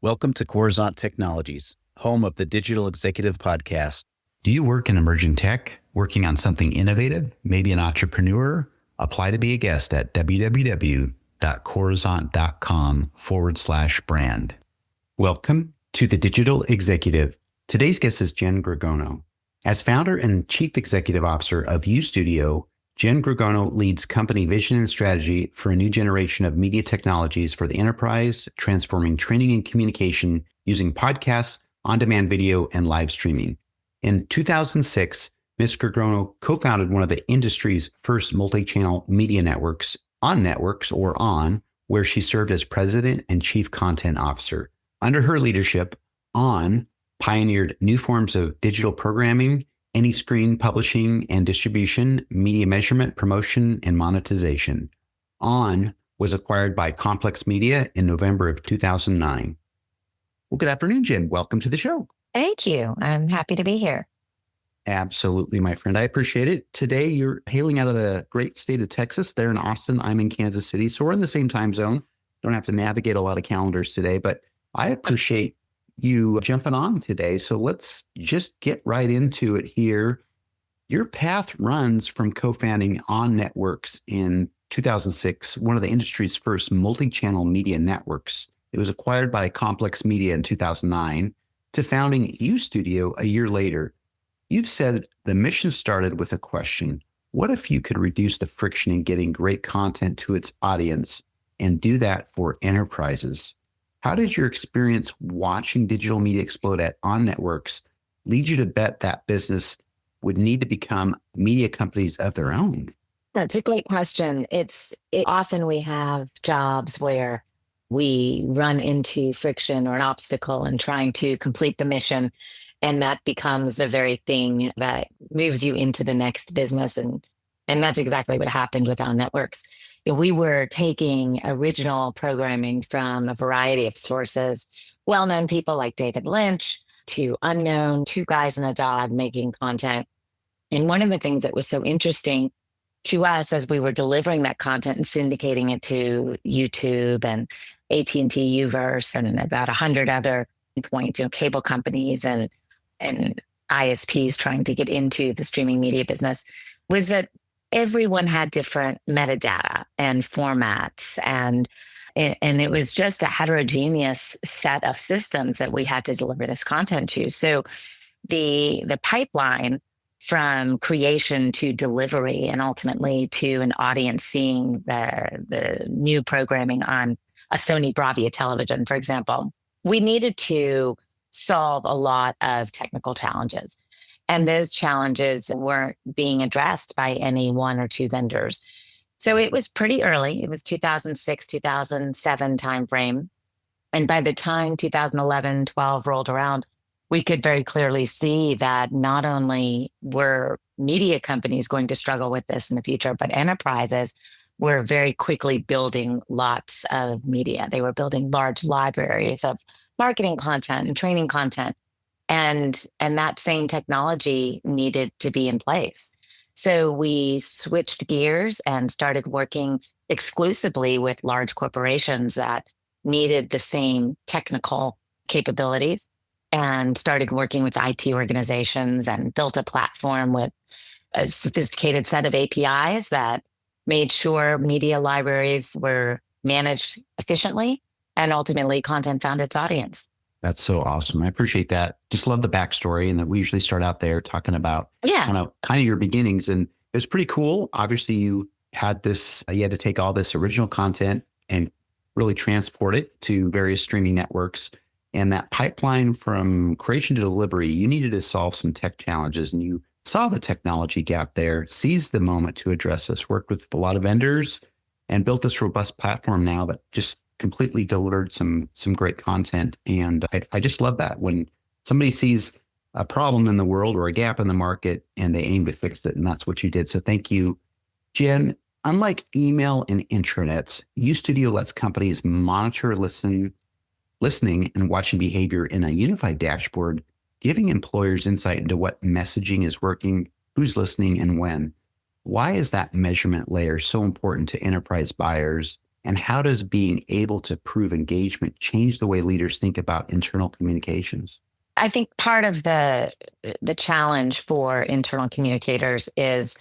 Welcome to Coruzant Technologies, home of the Digital Executive Podcast. Do you work in emerging tech, working on something innovative, maybe an entrepreneur? Apply to be a guest at www.coruzant.com/brand. Welcome to the Digital Executive. Today's guest is Jen Grogono. As founder and chief executive officer of uStudio, Jen Grogono leads company vision and strategy for a new generation of media technologies for the enterprise, transforming training and communication using podcasts, on-demand video, and live streaming. In 2006, Ms. Grogono co-founded one of the industry's first multi-channel media networks, On Networks or On, where she served as president and chief content officer. Under her leadership, On pioneered new forms of digital programming, any screen publishing and distribution, media measurement, promotion, and monetization. On was acquired by Complex Media in November of 2009. Well, good afternoon, Jen. Welcome to the show. Thank you. I'm happy to be here. Absolutely, my friend. I appreciate it. Today, you're hailing out of the great state of Texas. They're in Austin. I'm in Kansas City. So we're in the same time zone. Don't have to navigate a lot of calendars today, but I appreciate you jumping on today. So let's just get right into it here. Your path runs from co-founding On Networks in 2006, one of the industry's first multi-channel media networks. It was acquired by Complex Media in 2009, to founding uStudio a year later. You've said the mission started with a question: what if you could reduce the friction in getting great content to its audience and do that for enterprises? How did your experience watching digital media explode at On Networks lead you to bet that business would need to become media companies of their own? That's a great question. Often we have jobs where we run into friction or an obstacle in trying to complete the mission. And that becomes the very thing that moves you into the next business. And that's exactly what happened with On Networks. We were taking original programming from a variety of sources, well-known people like David Lynch to unknown, two guys and a dog making content. And one of the things that was so interesting to us as we were delivering that content and syndicating it to YouTube and AT&T Uverse and about 100 other endpoints, cable companies and ISPs trying to get into the streaming media business, was that everyone had different metadata and formats, and it was just a heterogeneous set of systems that we had to deliver this content to. So the pipeline from creation to delivery and ultimately to an audience seeing the new programming on a Sony Bravia television, for example, we needed to solve a lot of technical challenges. And those challenges weren't being addressed by any one or two vendors. So it was pretty early. It was 2006, 2007 timeframe. And by the time 2011, 12 rolled around, we could very clearly see that not only were media companies going to struggle with this in the future, but enterprises were very quickly building lots of media. They were building large libraries of marketing content and training content. And that same technology needed to be in place. So we switched gears and started working exclusively with large corporations that needed the same technical capabilities, and started working with IT organizations and built a platform with a sophisticated set of APIs that made sure media libraries were managed efficiently and ultimately content found its audience. That's so awesome. I appreciate that. Just love the backstory, and that we usually start out there talking about kind of your beginnings. And it was pretty cool. Obviously, you had to take all this original content and really transport it to various streaming networks. And that pipeline from creation to delivery, you needed to solve some tech challenges, and you saw the technology gap there, seized the moment to address this, worked with a lot of vendors, and built this robust platform now that just completely delivered some great content. And I just love that when somebody sees a problem in the world or a gap in the market and they aim to fix it. And that's what you did. So thank you, Jen. Unlike email and intranets, uStudio lets companies monitor, listening and watching behavior in a unified dashboard, giving employers insight into what messaging is working, who's listening, and when. Why is that measurement layer so important to enterprise buyers? And how does being able to prove engagement change the way leaders think about internal communications? I think part of the challenge for internal communicators is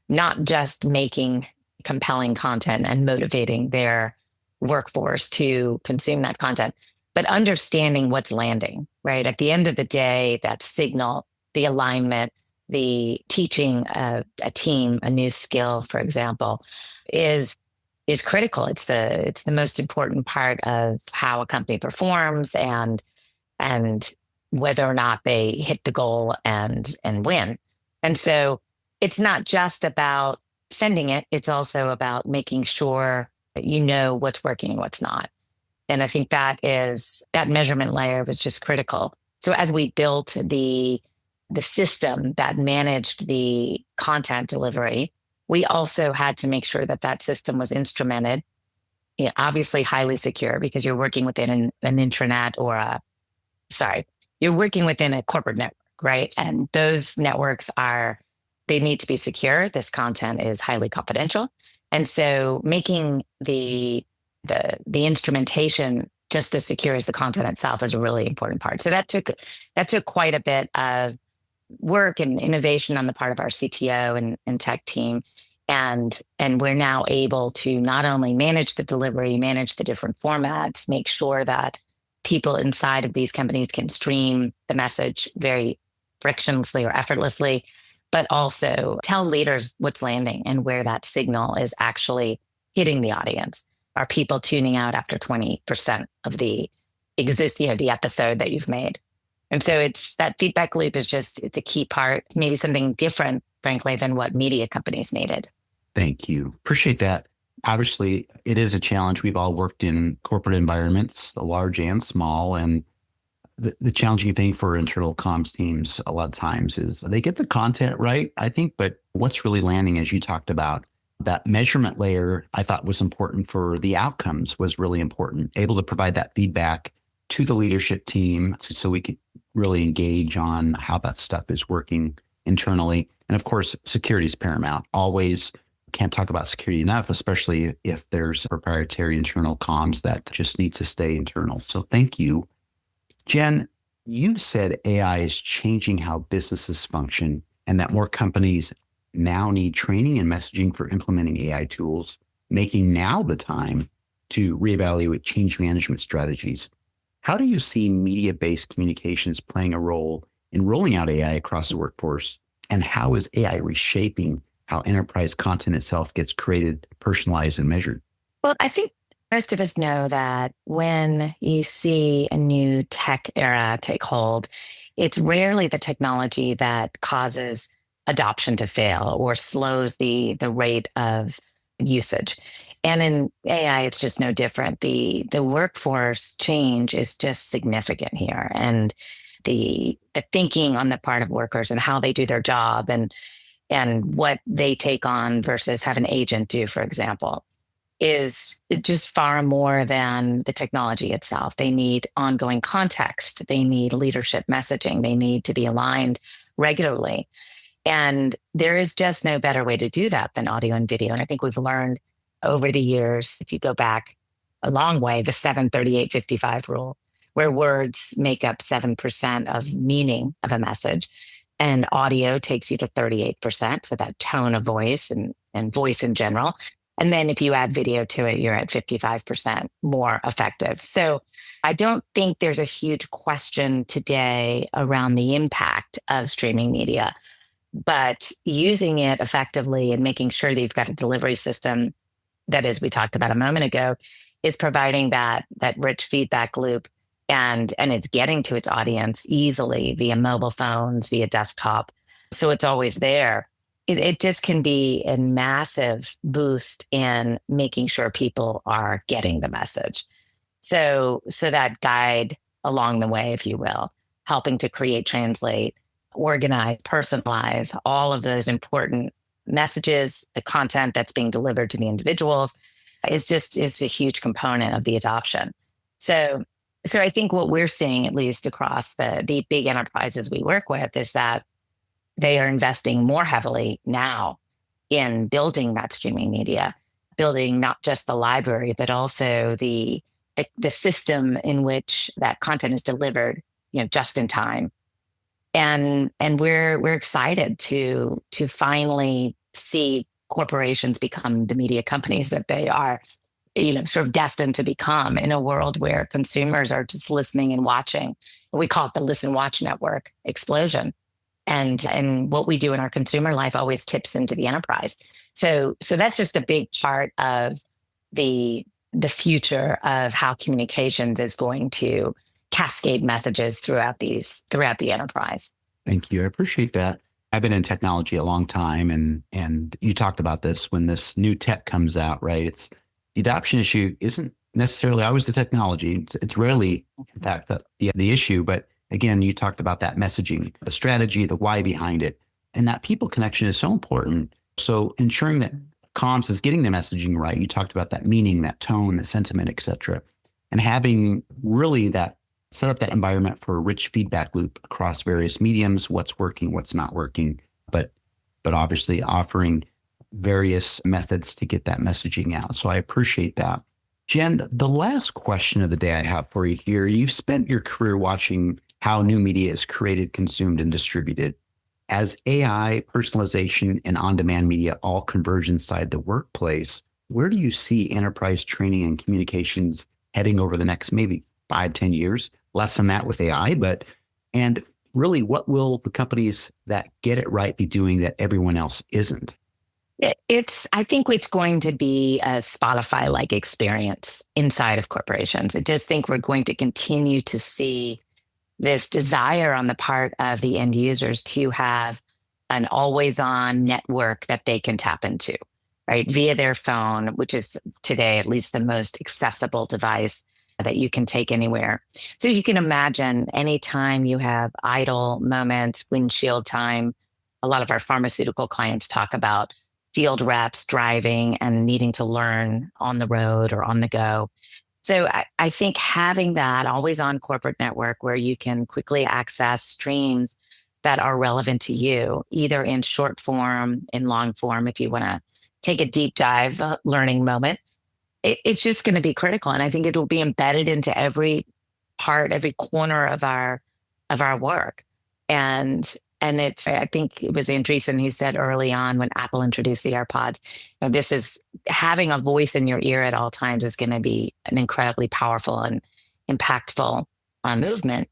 not just making compelling content and motivating their workforce to consume that content, but understanding what's landing, right? At the end of the day, that signal, the alignment, the teaching a team a new skill, for example, is is critical. It's the most important part of how a company performs and whether or not they hit the goal and win. And so it's not just about sending it, it's also about making sure that you know what's working and what's not. And I think that measurement layer was just critical. So as we built the system that managed the content delivery, we also had to make sure that that system was instrumented, obviously highly secure because you're working within an intranet or sorry, you're working within a corporate network, right? And those networks they need to be secure. This content is highly confidential. And so making the instrumentation just as secure as the content itself is a really important part. So that took quite a bit of work and innovation on the part of our CTO and tech team. And we're now able to not only manage the delivery, manage the different formats, make sure that people inside of these companies can stream the message very frictionlessly or effortlessly, but also tell leaders what's landing and where that signal is actually hitting the audience. Are people tuning out after 20% of the the episode that you've made? And so it's that feedback loop it's a key part, maybe something different, frankly, than what media companies needed. Thank you. Appreciate that. Obviously, it is a challenge. We've all worked in corporate environments, large and small. And the challenging thing for internal comms teams a lot of times is they get the content right, I think, but what's really landing, as you talked about, that measurement layer I thought was important for the outcomes was really important, able to provide that feedback to the leadership team so we could really engage on how that stuff is working internally. And of course, security is paramount. Always can't talk about security enough, especially if there's proprietary internal comms that just needs to stay internal. So thank you. Jen, you said AI is changing how businesses function and that more companies now need training and messaging for implementing AI tools, making now the time to reevaluate change management strategies. How do you see media-based communications playing a role in rolling out AI across the workforce? And how is AI reshaping how enterprise content itself gets created, personalized, and measured? Well, I think most of us know that when you see a new tech era take hold, it's rarely the technology that causes adoption to fail or slows the rate of usage. And in AI, it's just no different. The workforce change is just significant here. And the thinking on the part of workers and how they do their job and what they take on versus have an agent do, for example, is just far more than the technology itself. They need ongoing context. They need leadership messaging. They need to be aligned regularly. And there is just no better way to do that than audio and video. And I think we've learned over the years, if you go back a long way, the 7-38-55 rule, where words make up 7% of meaning of a message and audio takes you to 38%. So that tone of voice and voice in general. And then if you add video to it, you're at 55% more effective. So I don't think there's a huge question today around the impact of streaming media, but using it effectively and making sure that you've got a delivery system that, as we talked about a moment ago, is providing that rich feedback loop and it's getting to its audience easily via mobile phones, via desktop. So it's always there. It just can be a massive boost in making sure people are getting the message. So that guide along the way, if you will, helping to create, translate, organize, personalize all of those important messages, the content that's being delivered to the individuals is a huge component of the adoption. So I think what we're seeing, at least across the big enterprises we work with, is that they are investing more heavily now in building that streaming media building not just the library, but also the system in which that content is delivered, just in time. And we're excited to finally see corporations become the media companies that they are, sort of destined to become, in a world where consumers are just listening and watching. We call it the listen watch network explosion. And what we do in our consumer life always tips into the enterprise. So that's just a big part of the future of how communications is going to cascade messages throughout the enterprise. Thank you. I appreciate that. I've been in technology a long time, and you talked about this when this new tech comes out, right? It's the adoption issue isn't necessarily always the technology. It's rarely, in fact, the issue. But again, you talked about that messaging, the strategy, the why behind it, and that people connection is so important. So ensuring that comms is getting the messaging right. You talked about that meaning, that tone, the sentiment, et cetera, and having really that set up that environment for a rich feedback loop across various mediums, what's working, what's not working, but obviously offering various methods to get that messaging out. So I appreciate that. Jen, the last question of the day I have for you here, you've spent your career watching how new media is created, consumed, and distributed. As AI, personalization, and on-demand media all converge inside the workplace, where do you see enterprise training and communications heading over the next maybe 5, 10 years? Less than that with AI, and really, what will the companies that get it right be doing that everyone else isn't? I think it's going to be a Spotify-like experience inside of corporations. I just think we're going to continue to see this desire on the part of the end users to have an always on network that they can tap into, right? Via their phone, which is today at least the most accessible device that you can take anywhere. So you can imagine anytime you have idle moments, windshield time, a lot of our pharmaceutical clients talk about field reps driving and needing to learn on the road or on the go. So I think having that always on corporate network where you can quickly access streams that are relevant to you, either in short form, in long form, if you want to take a deep dive learning moment, it's just going to be critical. And I think it'll be embedded into every part, every corner of our work. And I think it was Andreessen who said early on when Apple introduced the AirPods, this is having a voice in your ear at all times is going to be an incredibly powerful and impactful movement.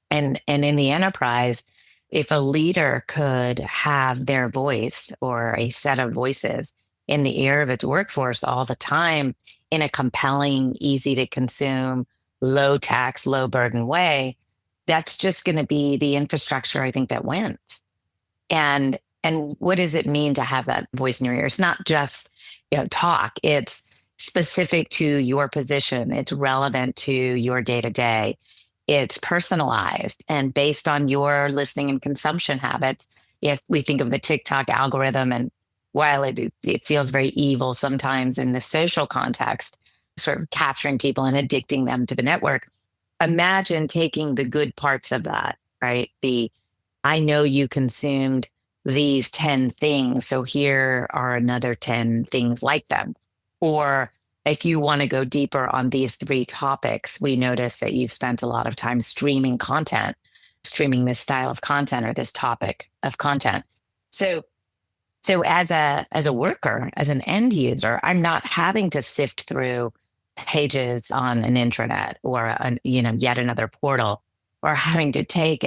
And in the enterprise, if a leader could have their voice or a set of voices in the ear of its workforce all the time in a compelling, easy to consume, low tax, low burden way, that's just going to be the infrastructure, I think, that wins. And what does it mean to have that voice in your ear? It's not just, talk. It's specific to your position. It's relevant to your day to day. It's personalized and based on your listening and consumption habits. If we think of the TikTok algorithm, and while it feels very evil sometimes in the social context, sort of capturing people and addicting them to the network, imagine taking the good parts of that, right? I know you consumed these 10 things, so here are another 10 things like them. Or if you want to go deeper on these 3 topics, we notice that you've spent a lot of time streaming content, streaming this style of content or this topic of content. So as a worker, as an end user, I'm not having to sift through pages on an intranet or yet another portal, or having to take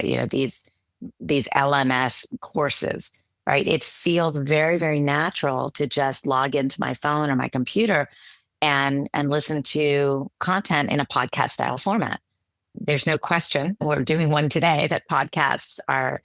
these LMS courses, right? It feels very, very natural to just log into my phone or my computer and listen to content in a podcast style format. There's no question, we're doing one today, that podcasts are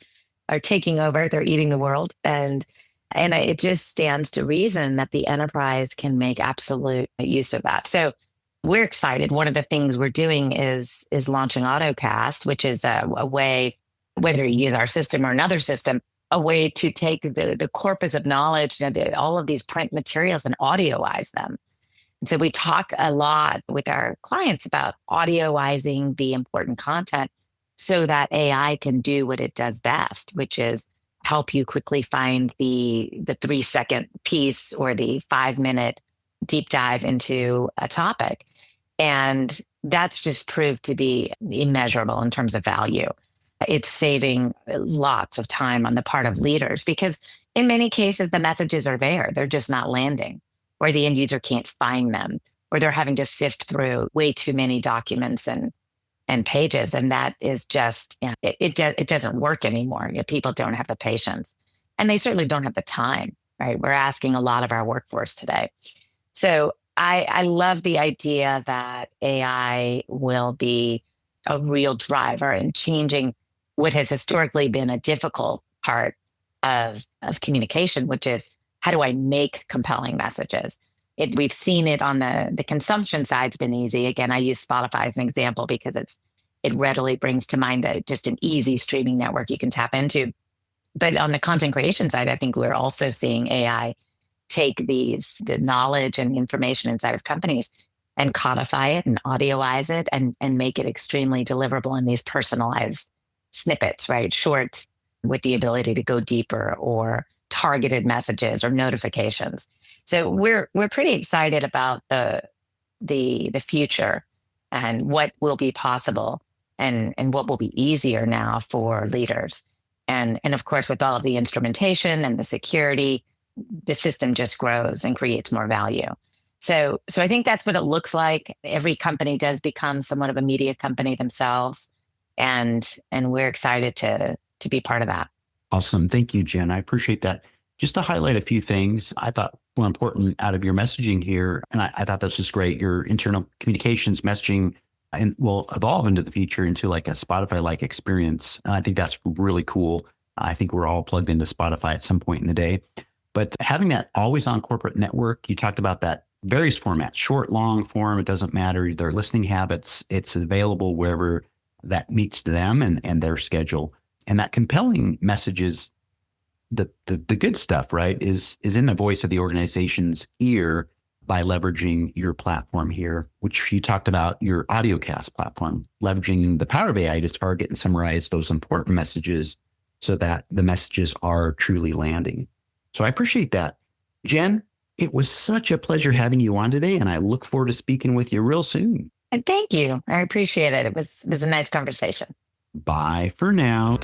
taking over. They're eating the world, and it just stands to reason that the enterprise can make absolute use of that. So we're excited. One of the things we're doing is launching AutoCast, which is a way, whether you use our system or another system, a way to take the corpus of knowledge, all of these print materials, and audioize them. And so we talk a lot with our clients about audioizing the important content so that AI can do what it does best, which is help you quickly find the 3-second piece or the 5-minute deep dive into a topic. And that's just proved to be immeasurable in terms of value. It's saving lots of time on the part of leaders because in many cases, the messages are there. They're just not landing, or the end user can't find them, or they're having to sift through way too many documents and pages. And that is just, it doesn't work anymore. People don't have the patience and they certainly don't have the time, right? We're asking a lot of our workforce today. So I love the idea that AI will be a real driver in changing what has historically been a difficult part of communication, which is how do I make compelling messages? We've seen it on the consumption side. It's been easy. Again, I use Spotify as an example because it readily brings to mind just an easy streaming network you can tap into. But on the content creation side, I think we're also seeing AI take the knowledge and information inside of companies and codify it and audioize it and make it extremely deliverable in these personalized snippets, right? Shorts with the ability to go deeper or targeted messages or notifications. So we're pretty excited about the future and what will be possible and what will be easier now for leaders. And of course, with all of the instrumentation and the security, the system just grows and creates more value. So I think that's what it looks like. Every company does become somewhat of a media company themselves. And we're excited to be part of that. Awesome. Thank you, Jen. I appreciate that. Just to highlight a few things I thought were important out of your messaging here, and I thought this was great. Your internal communications messaging and will evolve into the future into like a Spotify-like experience. And I think that's really cool. I think we're all plugged into Spotify at some point in the day. But having that always on corporate network, you talked about that various formats, short, long form, it doesn't matter. Their listening habits, it's available wherever that meets them and their schedule. And that compelling messages, the good stuff, right, is in the voice of the organization's ear by leveraging your platform here, which you talked about, your AudioCast platform, leveraging the power of AI to target and summarize those important messages so that the messages are truly landing. So I appreciate that. Jen, it was such a pleasure having you on today, and I look forward to speaking with you real soon. And thank you. I appreciate it. It was a nice conversation. Bye for now.